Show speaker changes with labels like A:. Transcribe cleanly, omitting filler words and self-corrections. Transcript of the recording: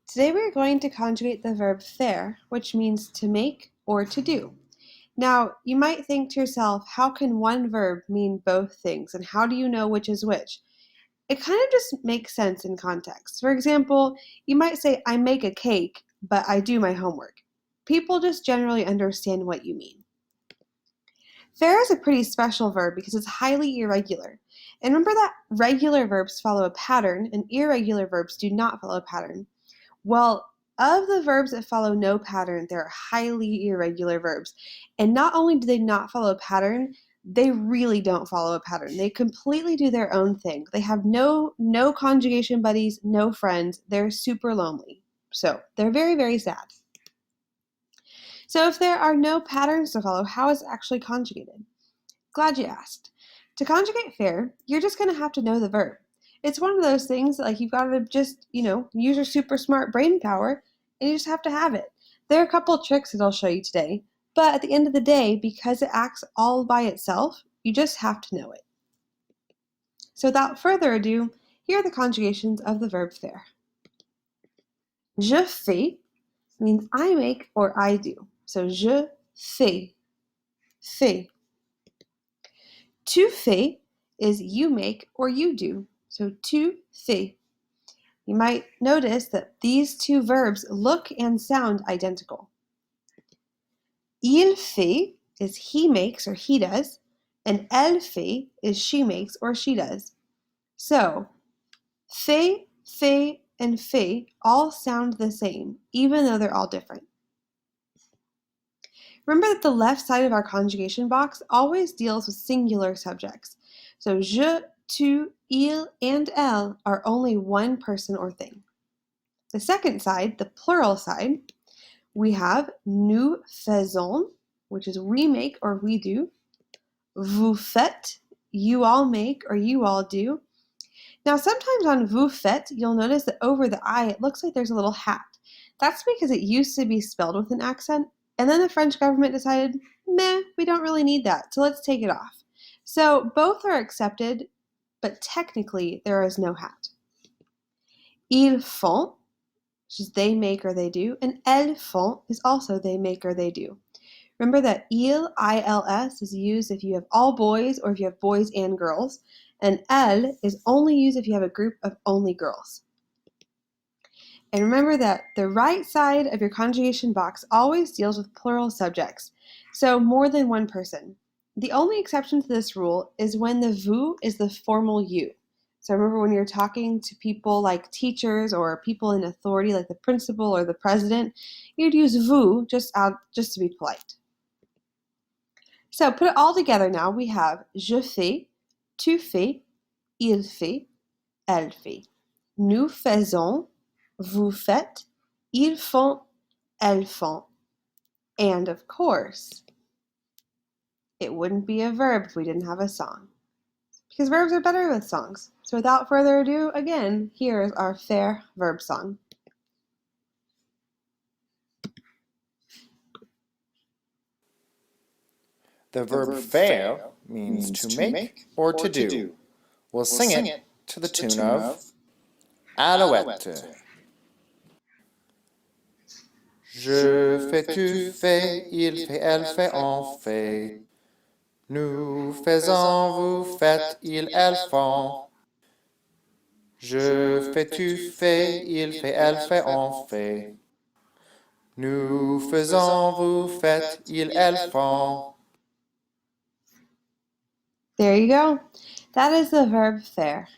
A: Today we're going to conjugate the verb faire, which means to make or to do. Now, you might think to yourself, how can one verb mean both things, and how do you know which is which? It kind of just makes sense in context. For example, you might say, I make a cake, but I do my homework. People just generally understand what you mean. Faire is a pretty special verb because it's highly irregular. And remember that regular verbs follow a pattern and irregular verbs do not follow a pattern. Well, of the verbs that follow no pattern, they're highly irregular verbs. And not only do they not follow a pattern, they really don't follow a pattern. They completely do their own thing. They have no conjugation buddies, no friends. They're super lonely. So they're very, very sad. So if there are no patterns to follow, how is it actually conjugated? Glad you asked. To conjugate faire, you're just going to have to know the verb. It's one of those things that, like, you've got to just, use your super smart brain power, and you just have to have it. There are a couple of tricks that I'll show you today, but at the end of the day, because it acts all by itself, you just have to know it. So without further ado, here are the conjugations of the verb faire. Je fais means I make or I do. So je fais, fais. Tu fais is you make or you do. So tu fais. You might notice that these two verbs look and sound identical. Il fait is he makes or he does, and elle fait is she makes or she does. So, fait, and fait all sound the same, even though they're all different. Remember that the left side of our conjugation box always deals with singular subjects. So, je, tu, il, and elle are only one person or thing. The second side, the plural side, we have nous faisons, which is we make or we do. Vous faites, you all make or you all do. Now, sometimes on vous faites, you'll notice that over the I, it looks like there's a little hat. That's because it used to be spelled with an accent, and then the French government decided, meh, we don't really need that, so let's take it off. So both are accepted, but technically there is no hat. Ils font, which is they make or they do, and elles font is also they make or they do. Remember that ils is used if you have all boys or if you have boys and girls, and elle is only used if you have a group of only girls. And remember that the right side of your conjugation box always deals with plural subjects, so more than one person. The only exception to this rule is when the vous is the formal you. So remember when you're talking to people like teachers or people in authority like the principal or the president, you'd use vous just to be polite. So put it all together now. We have je fais, tu fais, il fait, elle fait. Nous faisons, vous faites, ils font, elles font. And of course, it wouldn't be a verb if we didn't have a song, because verbs are better with songs. So without further ado, again, here's our faire verb song.
B: The verb faire means to make or to do. We'll sing it to the tune of Alouette. Je fais, tu fais, il fait, elle fait, on fait. Nous faisons, vous faites, ils, elles font. Je fais, tu fais, il fait, elle fait, on fait. Nous faisons, vous faites, ils, elles font.
A: There you go. That is the verb faire.